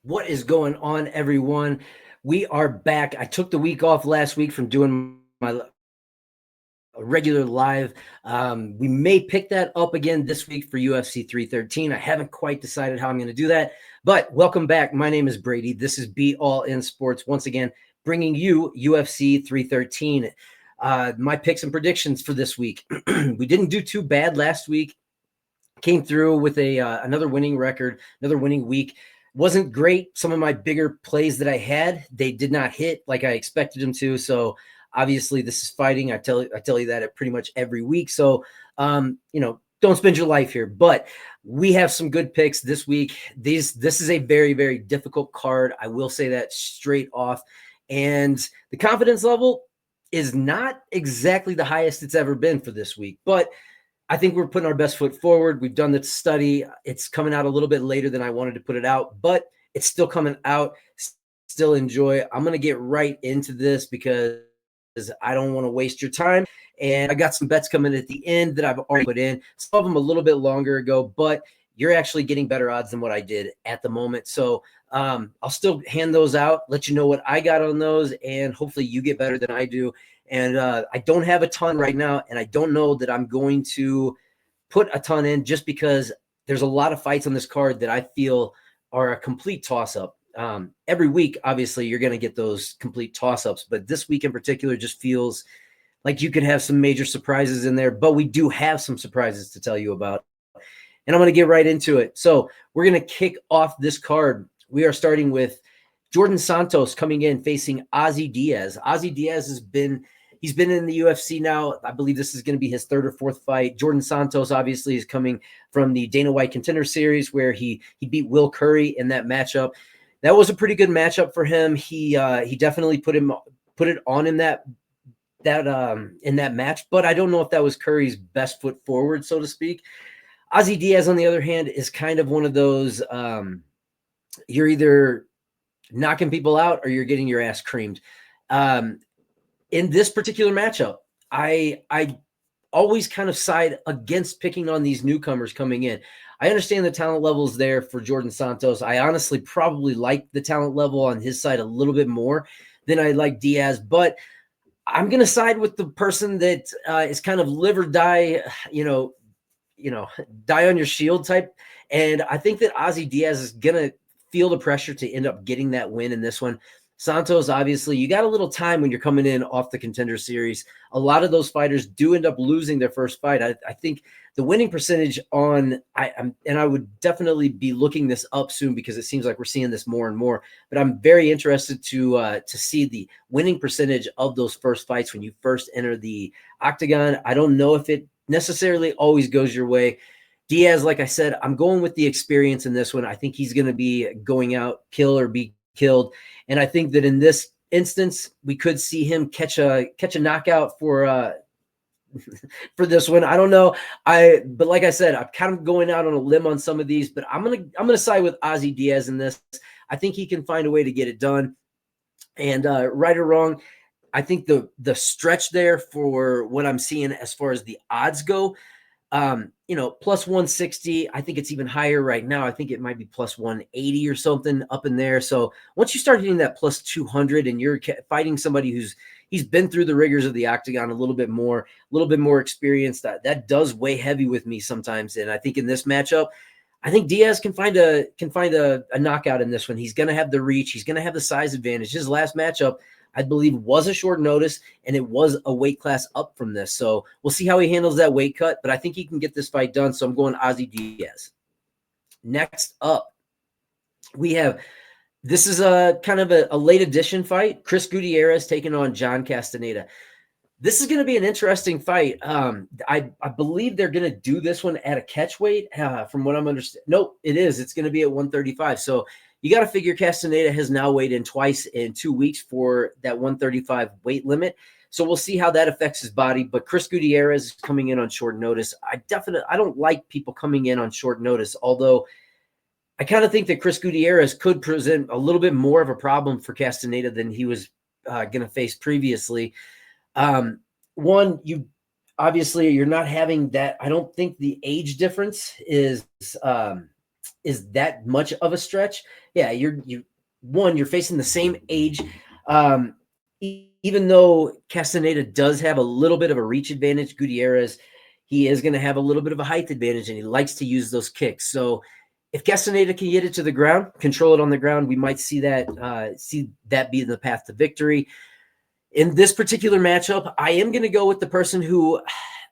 What is going on, everyone? We are back. I took the week off last week from doing my regular live. We may pick that up again this week for UFC 313. I haven't quite decided how I'm going to do that, but welcome back. My name is Brady. This is Be All In Sports. Once again, bringing you UFC 313. My picks and predictions for this week. We didn't do too bad last week. Came through with another winning record, another winning week. Wasn't great. Some of my bigger plays that I had, they did not hit like I expected them to. So obviously this is fighting. I tell you that at pretty much every week. So don't spend your life here. But we have some good picks this week. This is a very, very difficult card. I will say that straight off. And the confidence level is not exactly the highest it's ever been for this week. But I think we're putting our best foot forward. We've done the study. It's coming out a little bit later than I wanted to put it out, but it's still coming out. Still enjoy. I'm going to get right into this because I don't want to waste your time. And I got some bets coming at the end that I've already put in. Some of them a little bit longer ago, but you're actually getting better odds than what I did at the moment. So I'll still hand those out, let you know what I got on those, and hopefully you get better than I do. And I don't have a ton right now, and I don't know that I'm going to put a ton in just because there's a lot of fights on this card that I feel are a complete toss-up. Every week, obviously, you're going to get those complete toss-ups, but this week in particular just feels like you could have some major surprises in there, but we do have some surprises to tell you about. And I'm going to get right into it. So we're going to kick off this card. We are starting with Jordan Santos coming in facing Ozzy Diaz. Ozzy Diaz he's been in the UFC now. I believe this is going to be his third or fourth fight. Jordan Santos obviously is coming from the Dana White Contender Series where he beat Will Curry in that matchup. That was a pretty good matchup for him. He definitely put it on in that match, but I don't know if that was Curry's best foot forward, so to speak. Ozzy Diaz, on the other hand, is kind of one of those you're either knocking people out or you're getting your ass creamed. In this particular matchup, I always kind of side against picking on these newcomers coming in. I understand the talent levels there for Jordan Santos. I honestly probably like the talent level on his side a little bit more than I like Diaz, but I'm going to side with the person that is kind of live or die, die on your shield type. And I think that Ozzy Diaz is going to feel the pressure to end up getting that win in this one. Santos, obviously, you got a little time when you're coming in off the Contender Series. A lot of those fighters do end up losing their first fight. I think the winning percentage and I would definitely be looking this up soon because it seems like we're seeing this more and more. But I'm very interested to see the winning percentage of those first fights when you first enter the octagon. I don't know if it necessarily always goes your way. Diaz, like I said, I'm going with the experience in this one. I think he's going to be going out, kill or be killed. And I think that in this instance, we could see him catch a knockout for this one. I don't know. But like I said, I'm kind of going out on a limb on some of these, but I'm gonna side with Ozzy Diaz in this. I think he can find a way to get it done. And right or wrong, I think the stretch there for what I'm seeing as far as the odds go, plus 160. I think it's even higher right now. I think it might be plus 180 or something up in there. So once you start hitting that plus 200 and you're fighting somebody he's been through the rigors of the octagon a little bit more experienced, that does weigh heavy with me sometimes. And I think in this matchup, I think Diaz can find a knockout in this one. He's going to have the reach. He's going to have the size advantage. His last matchup, I believe, was a short notice, and it was a weight class up from this. So we'll see how he handles that weight cut, but I think he can get this fight done. So I'm going Ozzy Diaz. Next up, this is a kind of a late edition fight. Chris Gutierrez taking on John Castaneda. This is going to be an interesting fight. I believe they're going to do this one at a catch weight, from what I'm understanding. Nope, it is. It's going to be at 135. So you got to figure Castaneda has now weighed in twice in 2 weeks for that 135 weight limit. So we'll see how that affects his body. But Chris Gutierrez is coming in on short notice. I don't like people coming in on short notice, although I kind of think that Chris Gutierrez could present a little bit more of a problem for Castaneda than he was going to face previously. One, you're not having that. I don't think the age difference is is that much of a stretch. Yeah, you're facing the same age. Even though Castaneda does have a little bit of a reach advantage, Gutierrez, he is going to have a little bit of a height advantage, and he likes to use those kicks. So if Castaneda can get it to the ground, control it on the ground, we might see that be the path to victory. In this particular matchup, I am going to go with the person who,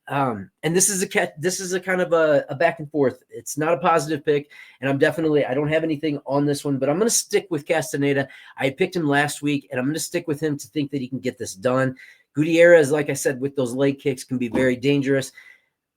and this is a kind of a back and forth. It's not a positive pick, and I don't have anything on this one, but I'm going to stick with Castaneda. I picked him last week, and I'm going to stick with him to think that he can get this done. Gutierrez, like I said, with those leg kicks can be very dangerous,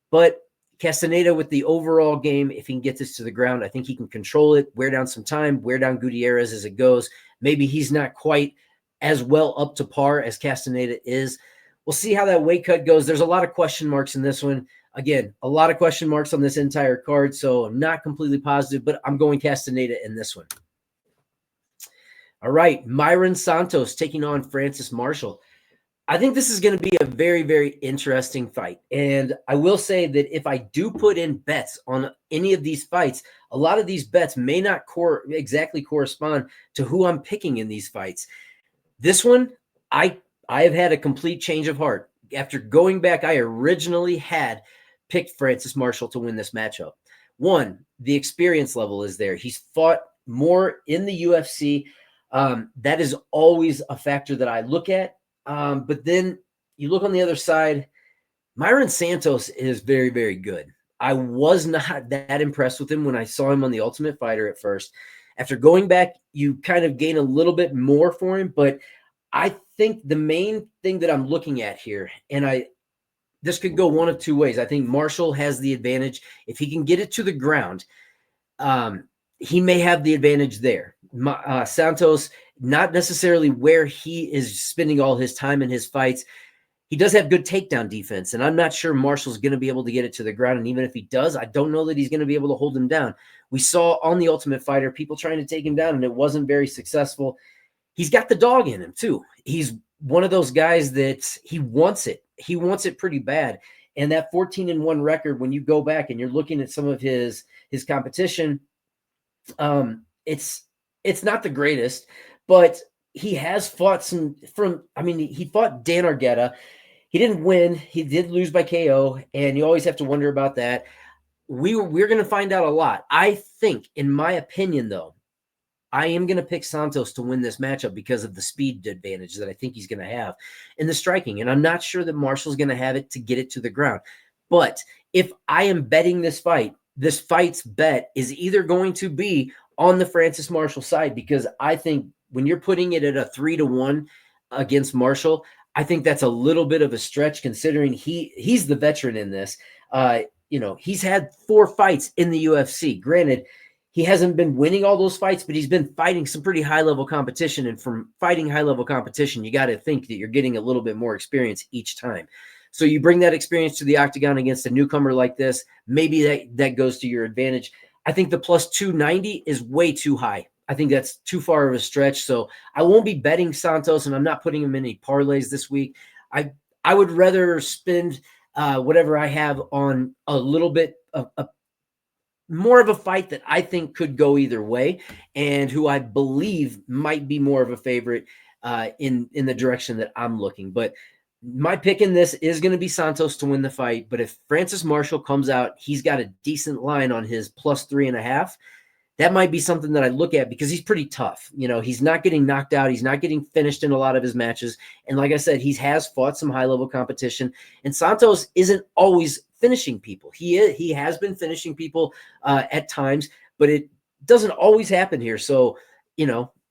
but Castaneda with the overall game, if he can get this to the ground, I think he can control it, wear down some time, wear down Gutierrez as it goes. Maybe he's not quite as well up to par as Castaneda is. We'll see how that weight cut goes. There's a lot of question marks in this one. Again, a lot of question marks on this entire card, so I'm not completely positive, but I'm going Castaneda in this one. All right, Myron Santos taking on Francis Marshall. I think this is going to be a very, very interesting fight. And I will say that if I do put in bets on any of these fights, a lot of these bets may not exactly correspond to who I'm picking in these fights. This one, I have had a complete change of heart. After going back, I originally had picked Francis Marshall to win this matchup. One, the experience level is there. He's fought more in the UFC. That is always a factor that I look at. But then you look on the other side, Myron Santos is very, very good. I was not that impressed with him when I saw him on The Ultimate Fighter at first. After going back, you kind of gain a little bit more for him, but I think the main thing that I'm looking at here, and this could go one of two ways. I think Marshall has the advantage. If he can get it to the ground, he may have the advantage there. Santos, not necessarily where he is spending all his time in his fights. He does have good takedown defense, and I'm not sure Marshall's going to be able to get it to the ground. And even if he does, I don't know that he's going to be able to hold him down. We saw on The Ultimate Fighter people trying to take him down, and it wasn't very successful. He's got the dog in him, too. He's one of those guys that he wants it. He wants it pretty bad. And that 14-1 record, when you go back and you're looking at some of his competition, it's not the greatest, but he has fought he fought Dan Argueta. He didn't win. He did lose by KO, and you always have to wonder about that. We're going to find out a lot. I think, in my opinion, though, I am going to pick Santos to win this matchup because of the speed advantage that I think he's going to have in the striking. And I'm not sure that Marshall's going to have it to get it to the ground. But if I am betting this fight's bet is either going to be on the Francis Marshall side, because I think when you're putting it at a 3-1 against Marshall, I think that's a little bit of a stretch considering he's the veteran in this. He's had 4 fights in the UFC. Granted, he hasn't been winning all those fights, but he's been fighting some pretty high-level competition. And from fighting high-level competition, you got to think that you're getting a little bit more experience each time. So you bring that experience to the octagon against a newcomer like this, maybe that goes to your advantage. I think the plus 290 is way too high. I think that's too far of a stretch. So I won't be betting Santos, and I'm not putting him in any parlays this week. I would rather spend whatever I have on a little bit of more of a fight that I think could go either way, and who I believe might be more of a favorite in the direction that I'm looking. But my pick in this is going to be Santos to win the fight. But if Francis Marshall comes out, he's got a decent line on his plus 3.5. That might be something that I look at because he's pretty tough. He's not getting knocked out. He's not getting finished in a lot of his matches. And like I said, he has fought some high-level competition. And Santos isn't always finishing people. He has been finishing people at times, but it doesn't always happen here. So,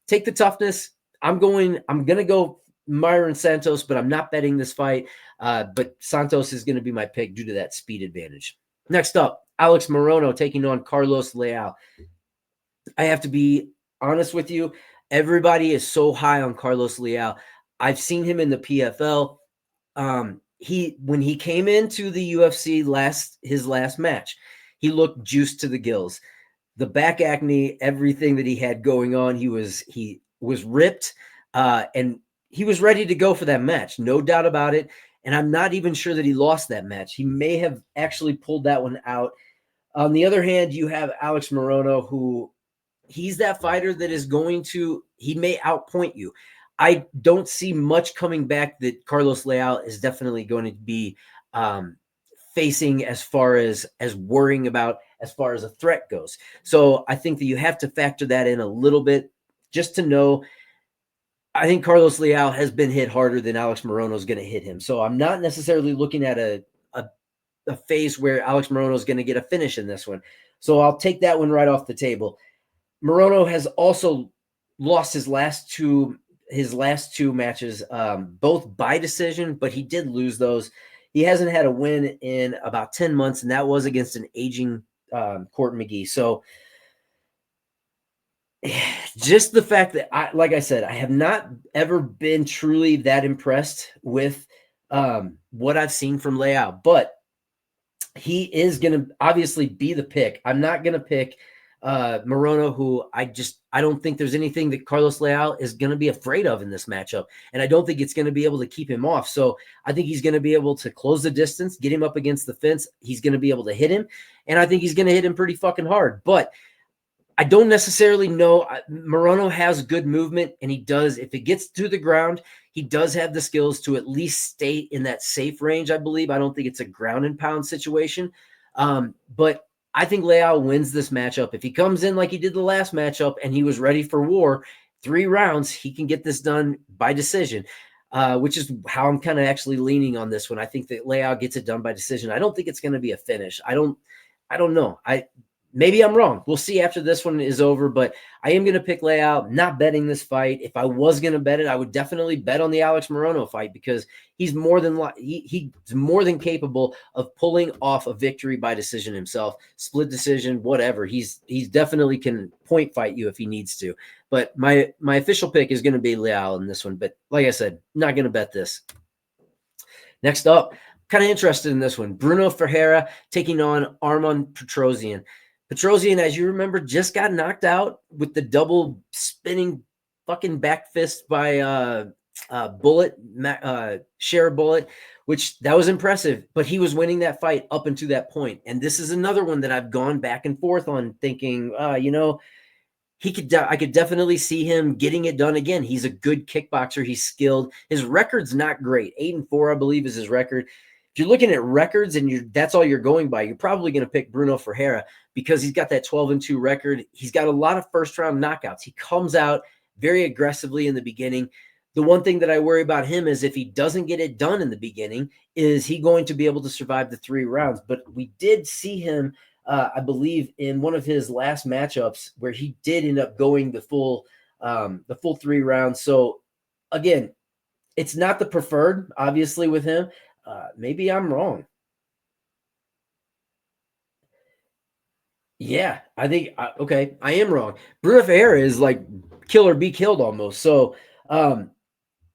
take the toughness. I'm going to go Myron Santos, but I'm not betting this fight. But Santos is going to be my pick due to that speed advantage. Next up, Alex Morono taking on Carlos Leal. I have to be honest with you. Everybody is so high on Carlos Leal. I've seen him in the PFL. When he came into the UFC his last match, he looked juiced to the gills. The back acne, everything that he had going on, he was ripped, and he was ready to go for that match, no doubt about it. And I'm not even sure that he lost that match. He may have actually pulled that one out. On the other hand, you have Alex Morono, who he's that fighter that is going to, he may outpoint you. I don't see much coming back that Carlos Leal is definitely going to be facing as far as worrying about as far as a threat goes. So I think that you have to factor that in a little bit just to know. I think Carlos Leal has been hit harder than Alex Morono is going to hit him. So I'm not necessarily looking at a phase where Alex Morono is going to get a finish in this one. So I'll take that one right off the table. Morono has also lost his last two matches, both by decision, but he did lose those. He hasn't had a win in about 10 months, and that was against an aging Court McGee. So just the fact that like I said, I have not ever been truly that impressed with what I've seen from Leal, but he is going to obviously be the pick. I'm not going to pick Morono, who I don't think there's anything that Carlos Leal is going to be afraid of in this matchup. And I don't think it's going to be able to keep him off. So I think he's going to be able to close the distance, get him up against the fence. He's going to be able to hit him. And I think he's going to hit him pretty fucking hard. But I don't necessarily know. Morono has good movement, and he does, if it gets to the ground, he does have the skills to at least stay in that safe range, I believe. I don't think it's a ground and pound situation. But I think Leal wins this matchup. If he comes in like he did the last matchup and he was ready for war, 3 rounds, he can get this done by decision, which is how I'm kind of actually leaning on this one. I think that Leal gets it done by decision. I don't think it's going to be a finish. I don't know. Maybe I'm wrong. We'll see after this one is over, but I am going to pick Leal, not betting this fight. If I was going to bet it, I would definitely bet on the Alex Morono fight because he's more than capable of pulling off a victory by decision himself, split decision, whatever. He's definitely can point fight you if he needs to. But my official pick is going to be Leal in this one. But like I said, not going to bet this. Next up, kind of interested in this one. Bruno Ferreira taking on Arman Petrosyan. Petrosyan, as you remember, just got knocked out with the double spinning fucking back fist by Share Bullet, which that was impressive, but he was winning that fight up until that point. And this is another one that I've gone back and forth on thinking, I could definitely see him getting it done again. He's a good kickboxer. He's skilled. His record's not great. 8-4, I believe, is his record. If you're looking at records and that's all you're going by, you're probably going to pick Bruno Ferreira because he's got that 12-2 record. He's got a lot of first-round knockouts. He comes out very aggressively in the beginning. The one thing that I worry about him is if he doesn't get it done in the beginning, is he going to be able to survive the 3 rounds? But we did see him, I believe, in one of his last matchups where he did end up going the full 3 rounds. So, again, it's not the preferred, obviously, with him. Maybe I'm wrong. Yeah, I think okay, I am wrong. Bruno Ferreira is like kill or be killed almost. So that's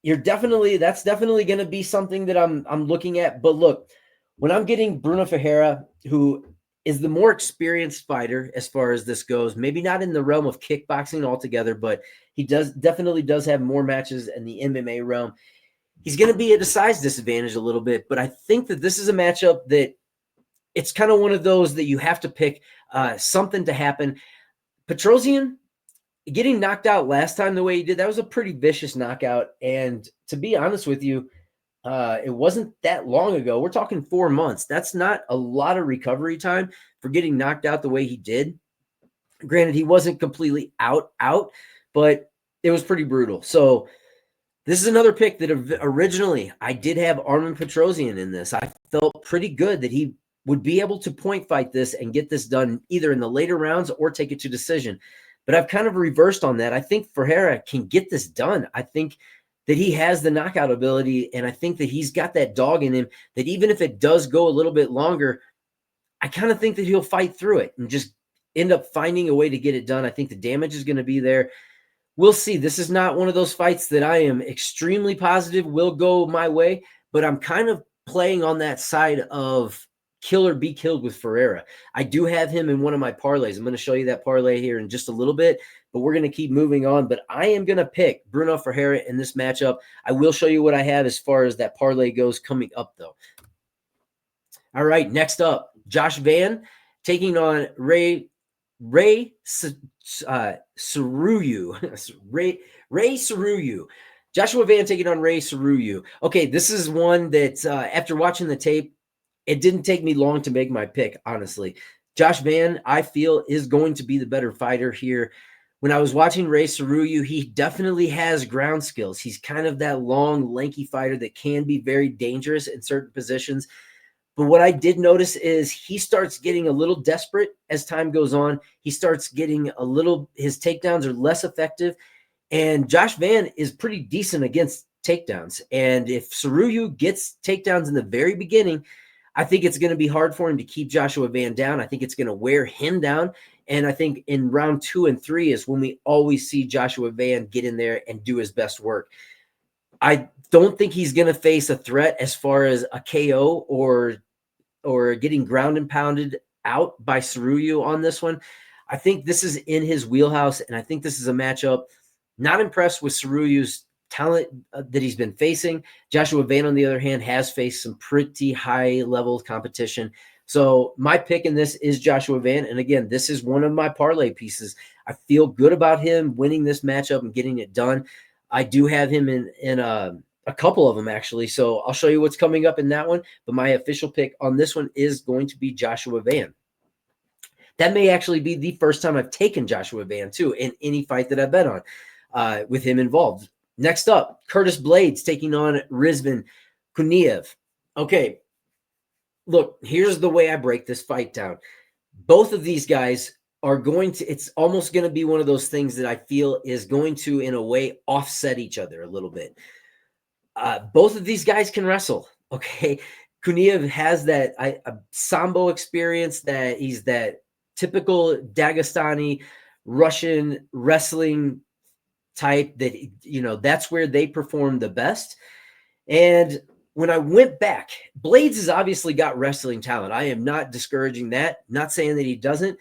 definitely going to be something that I'm looking at. But look, when I'm getting Bruno Ferreira, who is the more experienced fighter as far as this goes, maybe not in the realm of kickboxing altogether, but he definitely does have more matches in the MMA realm. He's going to be at a size disadvantage a little bit, but I think that this is a matchup that it's kind of one of those that you have to pick something to happen. Petrosyan getting knocked out last time the way he did, that was a pretty vicious knockout. And to be honest with you, it wasn't that long ago. We're talking 4 months. That's not a lot of recovery time for getting knocked out the way he did. Granted, he wasn't completely out, but it was pretty brutal. So this is another pick that originally I did have Arman Petrosyan in this. I felt pretty good that he would be able to point fight this and get this done either in the later rounds or take it to decision. But I've kind of reversed on that. I think Ferreira can get this done. I think that he has the knockout ability, and I think that he's got that dog in him that even if it does go a little bit longer, I kind of think that he'll fight through it and just end up finding a way to get it done. I think the damage is going to be there. We'll see. This is not one of those fights that I am extremely positive will go my way, but I'm kind of playing on that side of kill or be killed with Ferreira. I do have him in one of my parlays. I'm going to show you that parlay here in just a little bit, but we're going to keep moving on. But I am going to pick Bruno Ferreira in this matchup. I will show you what I have as far as that parlay goes coming up, though. All right, next up, Josh Van taking on Saruyu. Ray Saruyu. Joshua Van taking on Ray Saruyu. Okay, this is one that after watching the tape, it didn't take me long to make my pick, honestly. Josh Van, I feel, is going to be the better fighter here. When I was watching Ray Saruyu, he definitely has ground skills. He's kind of that long, lanky fighter that can be very dangerous in certain positions. But what I did notice is he starts getting a little desperate as time goes on. He starts getting his takedowns are less effective. And Josh Van is pretty decent against takedowns. And if Saruyu gets takedowns in the very beginning, I think it's going to be hard for him to keep Joshua Van down. I think it's going to wear him down. And I think in round 2 and 3 is when we always see Joshua Van get in there and do his best work. I don't think he's going to face a threat as far as a KO or getting ground and pounded out by Saruyu on this one. I think this is in his wheelhouse, and I think this is a matchup. Not impressed with Saruyu's talent that he's been facing. Joshua Van, on the other hand, has faced some pretty high-level competition. So my pick in this is Joshua Van. And again, this is one of my parlay pieces. I feel good about him winning this matchup and getting it done. I do have him in a couple of them, actually. So I'll show you what's coming up in that one. But my official pick on this one is going to be Joshua Van. That may actually be the first time I've taken Joshua Van, too, in any fight that I bet on with him involved. Next up, Curtis Blades taking on Rizvan Kuniev. Okay, look, here's the way I break this fight down. Both of these guys are going to, it's almost going to be one of those things that I feel is going to, in a way, offset each other a little bit. Both of these guys can wrestle, okay? Kuniev has that Sambo experience, that he's that typical Dagestani Russian wrestling type that, that's where they perform the best. And when I went back, Blades has obviously got wrestling talent. I am not discouraging that, not saying that he doesn't.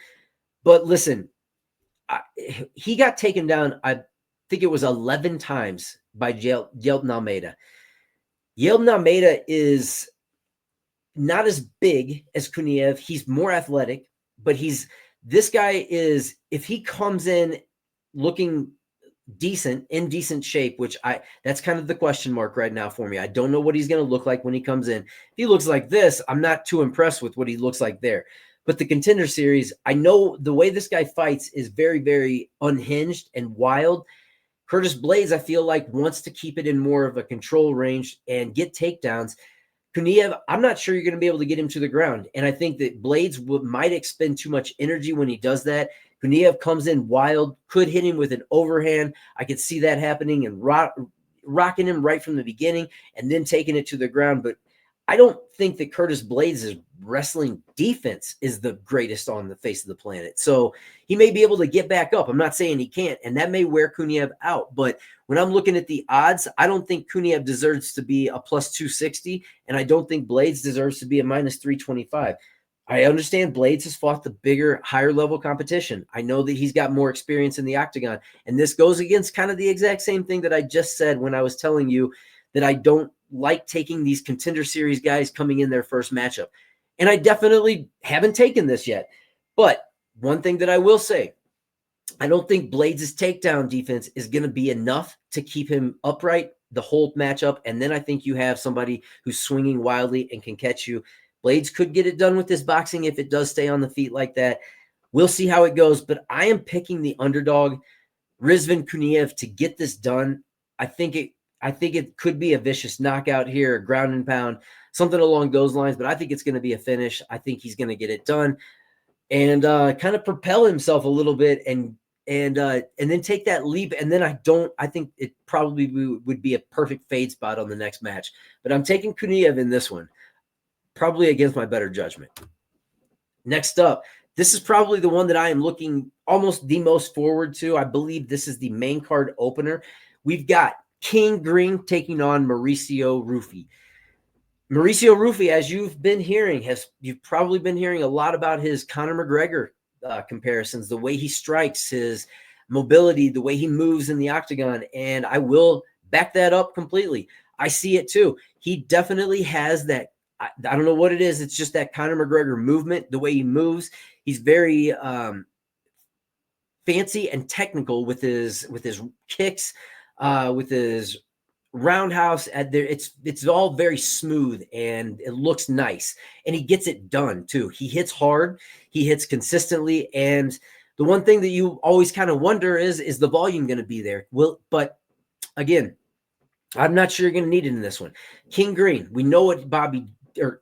But listen, he got taken down, I think it was 11 times by Yelton Almeida. Yelton Almeida is not as big as Kuniev. He's more athletic, but this guy is, if he comes in looking in decent shape, which that's kind of the question mark right now for me. I don't know what he's going to look like when he comes in. If he looks like this, I'm not too impressed with what he looks like there. But the Contender Series, I know the way this guy fights is very, very unhinged and wild. Curtis Blades, I feel like, wants to keep it in more of a control range and get takedowns. Kuniev, I'm not sure you're going to be able to get him to the ground. And I think that Blades might expend too much energy when he does that. Kuniev comes in wild, could hit him with an overhand. I could see that happening and rocking him right from the beginning and then taking it to the ground. But I don't think that Curtis Blades' wrestling defense is the greatest on the face of the planet. So he may be able to get back up. I'm not saying he can't, and that may wear Kuniev out. But when I'm looking at the odds, I don't think Kuniev deserves to be a plus 260, and I don't think Blades deserves to be a minus 325. I understand Blades has fought the bigger, higher-level competition. I know that he's got more experience in the octagon, and this goes against kind of the exact same thing that I just said when I was telling you that I don't like taking these Contender Series guys coming in their first matchup. And I definitely haven't taken this yet. But one thing that I will say, I don't think Blades' takedown defense is going to be enough to keep him upright the whole matchup. And then I think you have somebody who's swinging wildly and can catch you. Blades could get it done with this boxing if it does stay on the feet like that. We'll see how it goes. But I am picking the underdog, Rizvan Kuniev, to get this done. I think it could be a vicious knockout here, a ground and pound, something along those lines. But I think it's going to be a finish. I think he's going to get it done and kind of propel himself a little bit and then take that leap. And then I think it probably would be a perfect fade spot on the next match. But I'm taking Kuniev in this one, probably against my better judgment. Next up, this is probably the one that I am looking almost the most forward to. I believe this is the main card opener. We've got King Green taking on Mauricio Rufy. Mauricio Rufy, as you've probably been hearing a lot about his Conor McGregor comparisons, the way he strikes, his mobility, the way he moves in the octagon, and I will back that up completely. I see it too. He definitely has that I don't know what it is. It's just that Conor McGregor movement, the way he moves. He's very fancy and technical with his kicks, with his roundhouse. It's all very smooth and it looks nice, and he gets it done too. He hits hard, he hits consistently, and the one thing that you always kind of wonder is the volume going to be there? But again, I'm not sure you're going to need it in this one. King Green, we know what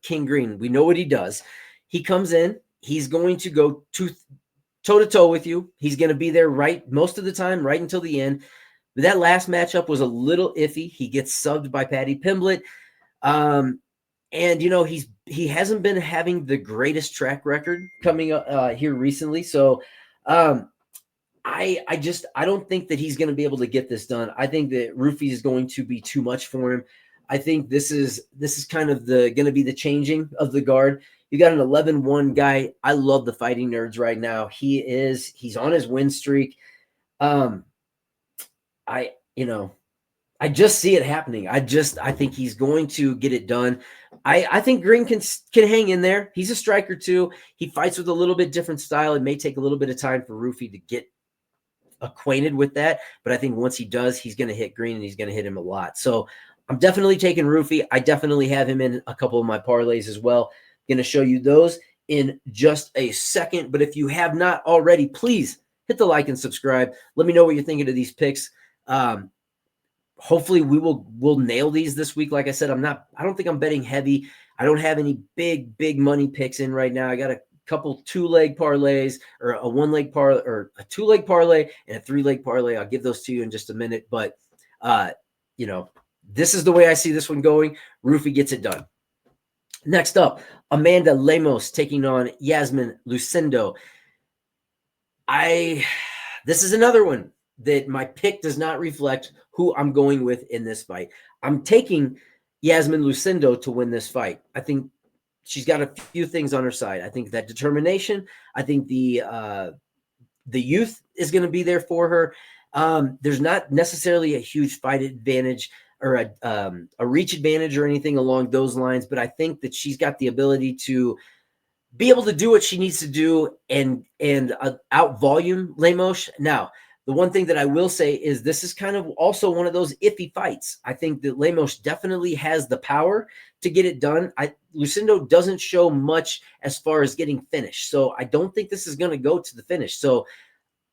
King Green, we know what he does. He comes in, he's going to go toe to toe with you. He's going to be there right most of the time, right until the end. But that last matchup was a little iffy. He gets subbed by Paddy Pimblett. And he hasn't been having the greatest track record coming up here recently. So I don't think that he's going to be able to get this done. I think that Roofy is going to be too much for him. I think this is kind of going to be the changing of the guard. You got an 11-1 guy. I love the Fighting Nerds right now. He's on his win streak. I just see it happening. I think he's going to get it done. I think Green can hang in there. He's a striker too. He fights with a little bit different style. It may take a little bit of time for Roofy to get acquainted with that, but I think once he does, he's going to hit Green, and he's going to hit him a lot. So I'm definitely taking Roofy. I definitely have him in a couple of my parlays as well. Going to show you those in just a second, but if you have not already, please hit the like and subscribe. Let me know what you're thinking of these picks. Hopefully we'll nail these this week. Like I said, I don't think I'm betting heavy. I don't have any big money picks in right now. I got a couple 2-leg parlays, or a 1-leg parlay, or a 2-leg parlay and a 3-leg parlay. I'll give those to you in just a minute, but this is the way I see this one going. Roofy gets it done. Next up, Amanda Lemos taking on Yasmin Lucindo. This is another one that my pick does not reflect who I'm going with in this fight. I'm taking Yasmin Lucindo to win this fight. I think she's got a few things on her side. I think that determination. I think the youth is going to be there for her. There's not necessarily a huge fight advantage or a reach advantage or anything along those lines, but I think that she's got the ability to be able to do what she needs to do and out volume Lemos. Now, the one thing that I will say is this is kind of also one of those iffy fights. I think that Lemos definitely has the power to get it done. Lucindo doesn't show much as far as getting finished. So I don't think this is going to go to the finish. So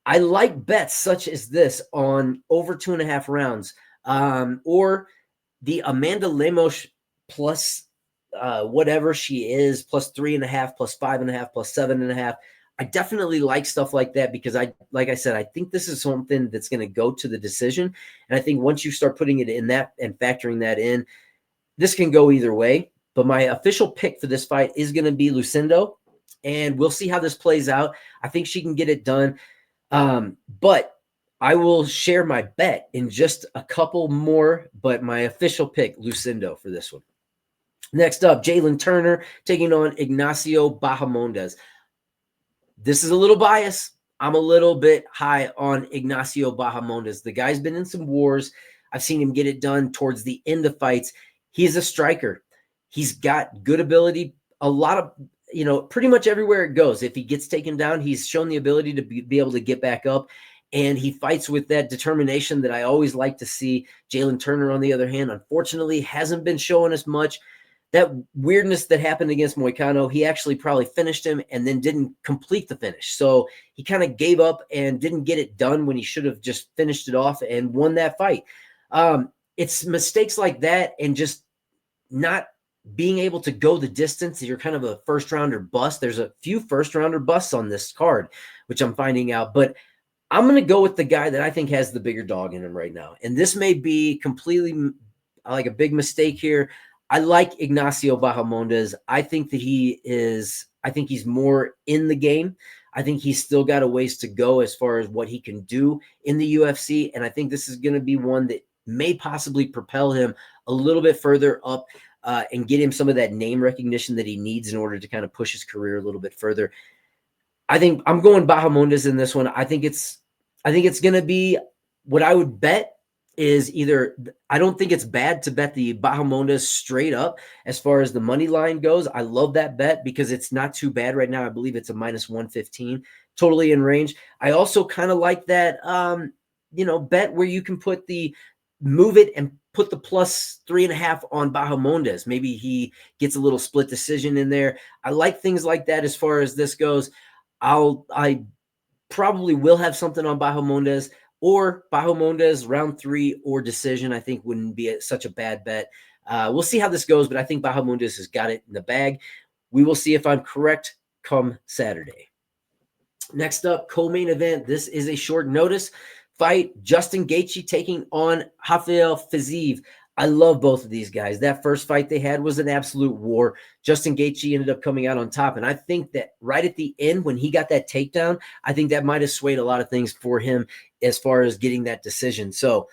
I like bets such as this on over 2.5 rounds, or the Amanda Lemos plus whatever she is, plus 3.5, plus 5.5, plus 7.5. I definitely like stuff like that because like I said, I think this is something that's going to go to the decision. And I think once you start putting it in that and factoring that in, this can go either way. But my official pick for this fight is going to be Lucindo, and we'll see how this plays out. I think she can get it done. But I will share my bet in just a couple more, but my official pick, Lucindo, for this one. Next up, Jalen Turner taking on Ignacio Bahamondes. This is a little biased. I'm a little bit high on Ignacio Bahamondes. The guy's been in some wars. I've seen him get it done towards the end of fights. He's a striker. He's got good ability. A lot of, pretty much everywhere it goes. If he gets taken down, he's shown the ability to be able to get back up. And he fights with that determination that I always like to see. Jalen Turner, on the other hand, unfortunately, hasn't been showing us much. That weirdness that happened against Moicano, he actually probably finished him and then didn't complete the finish. So he kind of gave up and didn't get it done when he should have just finished it off and won that fight. It's mistakes like that and just not being able to go the distance. You're kind of a first-rounder bust. There's a few first-rounder busts on this card, which I'm finding out. But I'm going to go with the guy that I think has the bigger dog in him right now. And this may be completely like a big mistake here. I like Ignacio Bahamondes. I think he's more in the game. I think he's still got a ways to go as far as what he can do in the UFC. And I think this is going to be one that may possibly propel him a little bit further up and get him some of that name recognition that he needs in order to kind of push his career a little bit further. I think I'm going Bahamondes in this one. I think it's going to be what I would bet is either, I don't think it's bad to bet the Bahamondes straight up as far as the money line goes. I love that bet because it's not too bad right now. I believe it's a minus 115, totally in range. I also kind of like that, bet where you can move it and put the plus 3.5 on Bahamondes. Maybe he gets a little split decision in there. I like things like that as far as this goes. I probably will have something on Bahamondes or Bahamondes round 3 or decision. I think wouldn't be such a bad bet. We'll see how this goes, but I think Bahamondes has got it in the bag. We will see if I'm correct come Saturday. Next up, co-main event. This is a short notice fight. Justin Gaethje taking on Rafael Fiziev. I love both of these guys. That first fight they had was an absolute war. Justin Gaethje ended up coming out on top. And I think that right at the end, when he got that takedown, I think that might have swayed a lot of things for him as far as getting that decision. So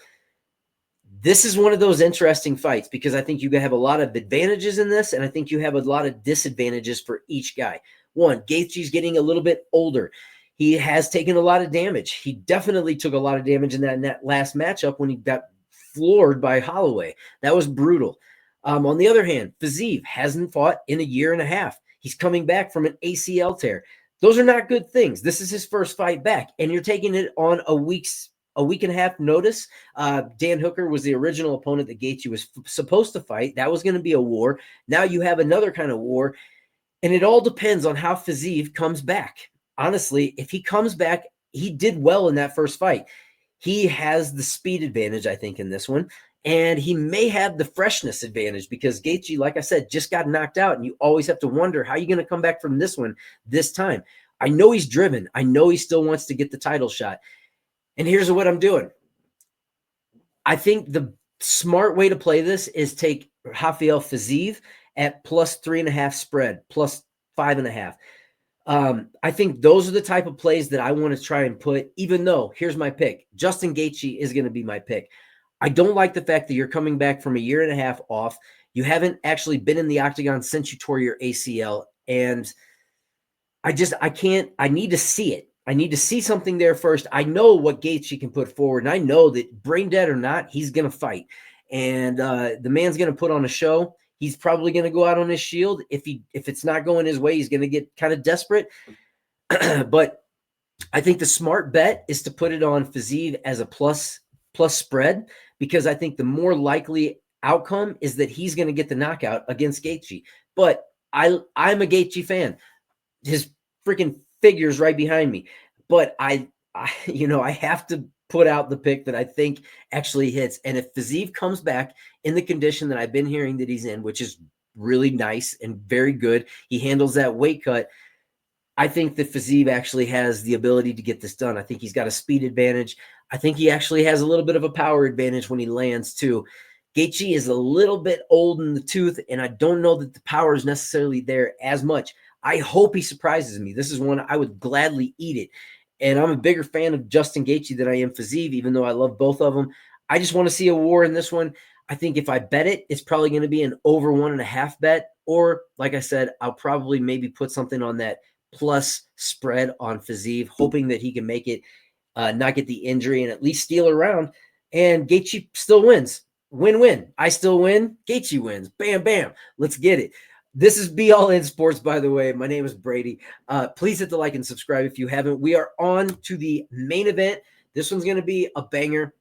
this is one of those interesting fights because I think you have a lot of advantages in this, and I think you have a lot of disadvantages for each guy. One, Gaethje's getting a little bit older. He has taken a lot of damage. He definitely took a lot of damage in that last matchup when he got floored by Holloway. That was brutal. On the other hand, Fiziev hasn't fought in a year and a half. He's coming back from an ACL tear. Those are not good things. This is his first fight back, and you're taking it on a week and a half notice. Dan Hooker was the original opponent that Gaethje was supposed to fight. That was going to be a war. Now you have another kind of war, and it all depends on how Fiziev comes back. Honestly, if he comes back, he did well in that first fight. He has the speed advantage, I think, in this one, and he may have the freshness advantage because Gaethje, like I said, just got knocked out, and you always have to wonder how you're going to come back from this one this time. I know he's driven. I know he still wants to get the title shot. And here's what I'm doing. I think the smart way to play this is take Rafael Fiziev at plus 3.5 spread, plus 5.5. I think those are the type of plays that I want to try and put, even though, here's my pick. Justin Gaethje is going to be my pick. I don't like the fact that you're coming back from a year and a half off. You haven't actually been in the octagon since you tore your ACL. And I need to see it. I need to see something there first. I know what Gaethje can put forward, and I know that brain dead or not, he's going to fight. And the man's going to put on a show. He's probably going to go out on his shield. If it's not going his way, he's going to get kind of desperate. But I think the smart bet is to put it on Fiziev as a plus spread, because I think the more likely outcome is that he's going to get the knockout against Gaethje. But I'm a Gaethje fan. His freaking figures right behind me. But I have to put out the pick that I think actually hits. And if Fiziev comes back in the condition that I've been hearing that he's in, which is really nice and very good, he handles that weight cut. I think that Fiziev actually has the ability to get this done. I think he's got a speed advantage. I think he actually has a little bit of a power advantage when he lands too. Gaethje is a little bit old in the tooth, and I don't know that the power is necessarily there as much. I hope he surprises me. This is one I would gladly eat it. And I'm a bigger fan of Justin Gaethje than I am Fiziev, even though I love both of them. I just want to see a war in this one. I think if I bet it, it's probably going to be an over 1.5 bet. Or, like I said, I'll probably maybe put something on that plus spread on Fiziev, hoping that he can make it, not get the injury, and at least steal around. And Gaethje still wins. Win-win. I still win. Gaethje wins. Bam, bam. Let's get it. This is Be All In Sports, by the way. My name is Brady. Please hit the like and subscribe if you haven't. We are on to the main event. This one's going to be a banger,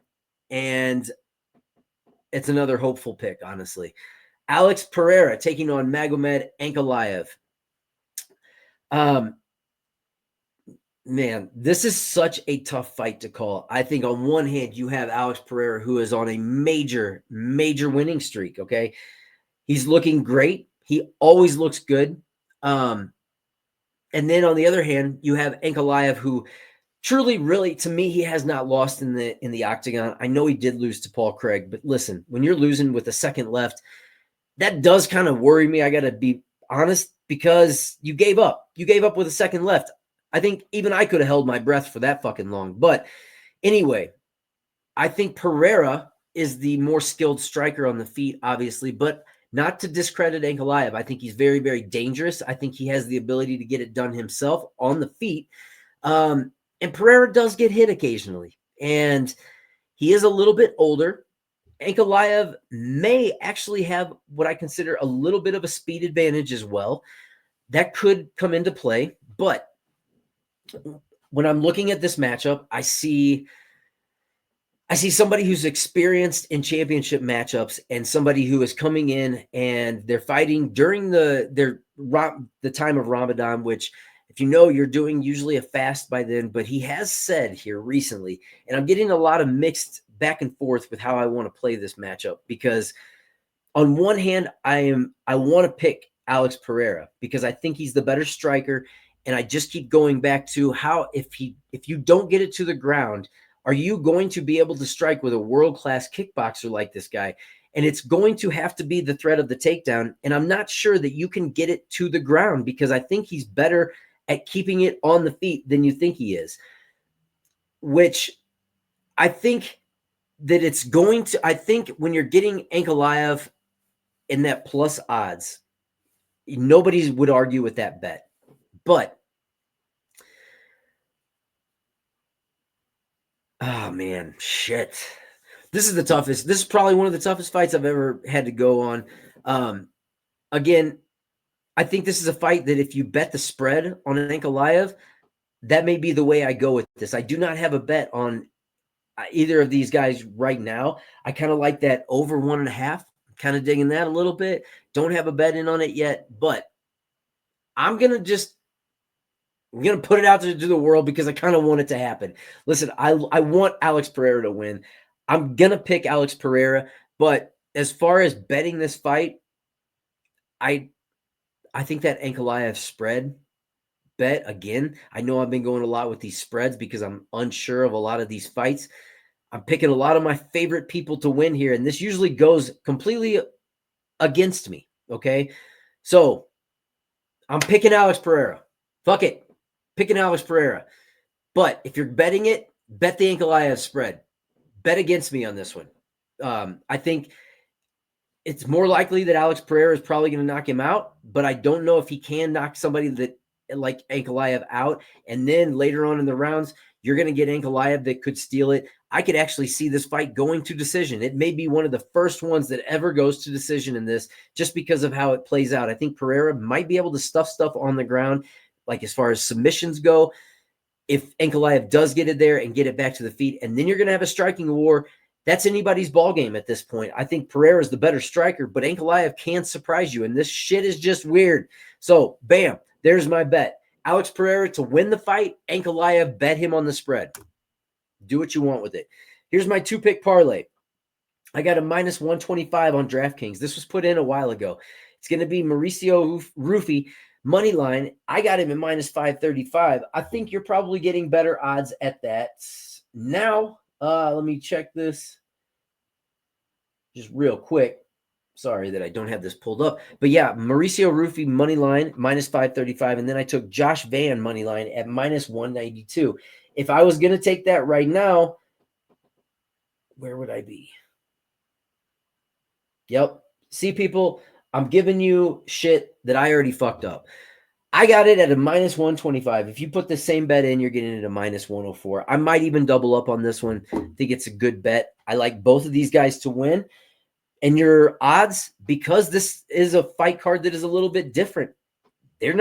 and it's another hopeful pick, honestly. Alex Pereira taking on Magomed Ankalaev. Man, this is such a tough fight to call. I think on one hand, you have Alex Pereira, who is on a major, major winning streak, okay? He's looking great. He always looks good. And then on the other hand, you have Ankalaev, who truly, really, to me, he has not lost in the octagon. I know he did lose to Paul Craig, but listen, when you're losing with a second left, that does kind of worry me. I got to be honest, because you gave up. You gave up with a second left. I think even I could have held my breath for that fucking long. But anyway, I think Pereira is the more skilled striker on the feet, obviously, but not to discredit Ankalaev. I think he's very, very dangerous. I think he has the ability to get it done himself on the feet. And Pereira does get hit occasionally. And He is a little bit older. Ankalaev may actually have what I consider a little bit of a speed advantage as well. That could come into play. But when I'm looking at this matchup, I see somebody who's experienced in championship matchups and somebody who is coming in and they're fighting during the time of Ramadan, which, if you know, you're doing usually a fast by then. But he has said here recently, and I'm getting a lot of mixed back and forth with how I want to play this matchup, because on one hand, I want to pick Alex Pereira because I think he's the better striker. And I just keep going back to how, if you don't get it to the ground, are you going to be able to strike with a world-class kickboxer like this guy? And it's going to have to be the threat of the takedown. And I'm not sure that you can get it to the ground, because I think he's better at keeping it on the feet than you think he is, which I think that it's going to, I think when you're getting Ankalaev in that plus odds, nobody would argue with that bet. But oh man, shit. This is the toughest. This is probably one of the toughest fights I've ever had to go on. Again, I think this is a fight that if you bet the spread on an Ankalaev, that may be the way I go with this. I do not have a bet on either of these guys right now. I kind of like that over 1.5. Kind of digging that a little bit. Don't have a bet in on it yet, but I'm going to put it out to the world because I kind of want it to happen. Listen, I want Alex Pereira to win. I'm going to pick Alex Pereira, but as far as betting this fight, I think that Ankalaev spread bet, again, I know I've been going a lot with these spreads because I'm unsure of a lot of these fights. I'm picking a lot of my favorite people to win here, and this usually goes completely against me, okay? So I'm picking Alex Pereira. Fuck it. Picking Alex Pereira. But if you're betting it, bet the Ankalaev spread. Bet against me on this one. I think it's more likely that Alex Pereira is probably going to knock him out, but I don't know if he can knock somebody that like Ankalaev out. And then later on in the rounds, you're going to get Ankalaev that could steal it. I could actually see this fight going to decision. It may be one of the first ones that ever goes to decision in this, just because of how it plays out. I think Pereira might be able to stuff stuff on the ground, like as far as submissions go, if Ankalaev does get it there and get it back to the feet. And then you're going to have a striking war. That's anybody's ball game at this point. I think Pereira is the better striker, but Ankalaev can surprise you, and this shit is just weird. So, bam, there's my bet. Alex Pereira to win the fight, Ankalaev, bet him on the spread. Do what you want with it. Here's my 2-pick parlay. I got a minus 125 on DraftKings. This was put in a while ago. It's going to be Mauricio Rufy money line. I got him at minus 535. I think you're probably getting better odds at that. Now, let me check this just real quick. Sorry that I don't have this pulled up. But yeah, Mauricio Rufy money line, minus 535. And then I took Josh Van money line at minus 192. If I was going to take that right now, where would I be? Yep. See, people, I'm giving you shit that I already fucked up. I got it at a minus 125. If you put the same bet in, you're getting it at a minus 104. I might even double up on this one. I think it's a good bet. I like both of these guys to win. And your odds, because this is a fight card that is a little bit different, they're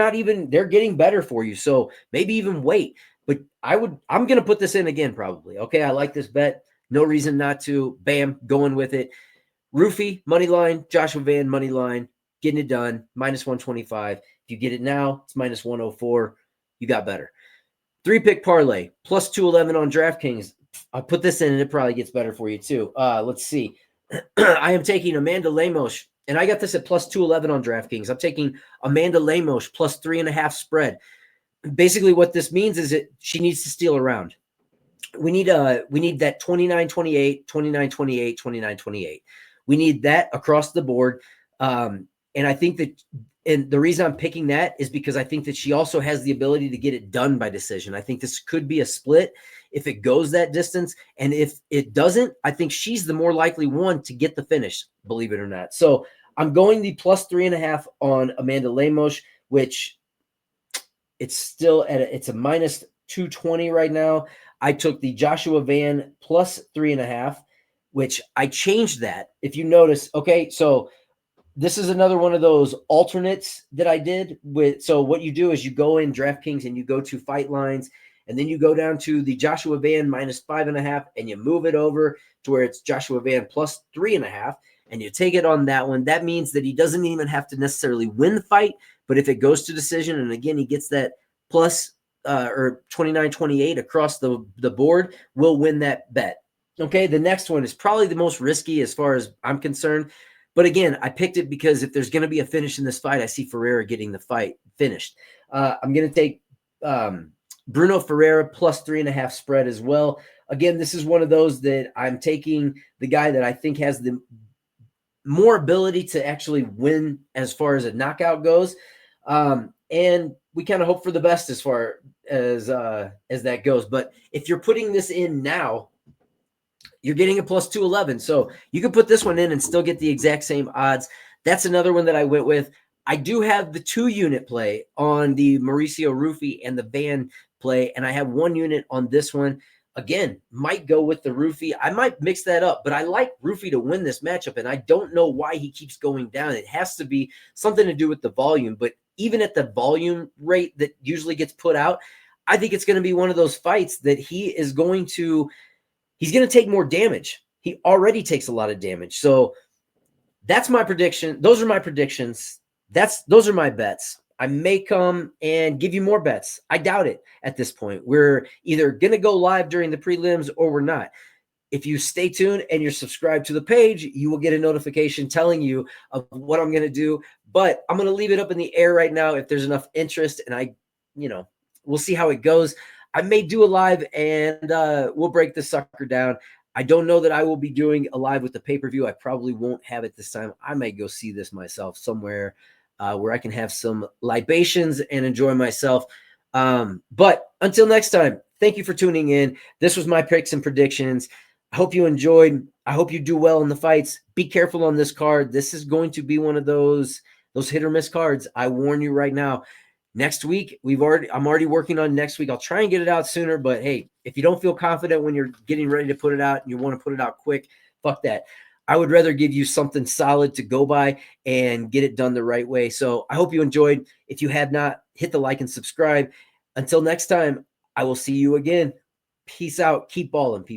getting better for you. So maybe even wait. But I'm going to put this in again probably. Okay, I like this bet. No reason not to. Bam, going with it. Rufy, money line. Joshua Van, money line. Getting it done. Minus 125. If you get it now, it's minus 104. You got better. 3-pick parlay. Plus 211 on DraftKings. I'll put this in and it probably gets better for you too. Let's see. I am taking Amanda Lemos, and I got this at plus 211 on DraftKings. I'm taking Amanda Lemos plus 3.5 spread. Basically, what this means is that she needs to steal a round. We need that 29-28, 29-28, 29-28. We need that across the board. And I think that, and the reason I'm picking that is because I think that she also has the ability to get it done by decision. I think this could be a split if it goes that distance. And if it doesn't, I think she's the more likely one to get the finish, believe it or not. So I'm going the plus 3.5 on Amanda Lemos, which it's still it's a minus 220 right now. I took the Joshua Van plus 3.5, which I changed that. If you notice, okay, so this is another one of those alternates that I did with. So what you do is you go in DraftKings and you go to fight lines, and then you go down to the Joshua Van minus 5.5, and you move it over to where it's Joshua Van plus 3.5, and you take it on that one. That means that he doesn't even have to necessarily win the fight, but if it goes to decision, and again, he gets that plus or 29-28 across the board, will win that bet. Okay, the next one is probably the most risky as far as I'm concerned. But again, I picked it because if there's going to be a finish in this fight, I see Pereira getting the fight finished. I'm going to take Bruno Pereira plus 3.5 spread as well. Again, this is one of those that I'm taking the guy that I think has the more ability to actually win as far as a knockout goes. And we kind of hope for the best as far as that goes. But if you're putting this in now, you're getting a plus 211. So you can put this one in and still get the exact same odds. That's another one that I went with. I do have the 2-unit play on the Mauricio Rufy and the Van play, and I have 1 unit on this one. Again, might go with the Rufy. I might mix that up, but I like Rufy to win this matchup, and I don't know why he keeps going down. It has to be something to do with the volume, but even at the volume rate that usually gets put out, I think it's going to be one of those fights that he's going to take more damage. He already takes a lot of damage. So that's my prediction. Those are my predictions. Those are my bets. I may come and give you more bets. I doubt it at this point. We're either going to go live during the prelims or we're not. If you stay tuned and you're subscribed to the page, you will get a notification telling you of what I'm going to do. But I'm going to leave it up in the air right now if there's enough interest, and we'll see how it goes. I may do a live and we'll break this sucker down. I don't know that I will be doing a live with the pay-per-view. I probably won't have it this time. I may go see this myself somewhere where I can have some libations and enjoy myself. But until next time, thank you for tuning in. This was my picks and predictions. I hope you enjoyed. I hope you do well in the fights. Be careful on this card. This is going to be one of those hit or miss cards. I warn you right now. Next week, I'm already working on next week. I'll try and get it out sooner, but hey, if you don't feel confident when you're getting ready to put it out and you want to put it out quick, fuck that. I would rather give you something solid to go by and get it done the right way. So I hope you enjoyed. If you have not, hit the like and subscribe. Until next time, I will see you again. Peace out. Keep balling, people.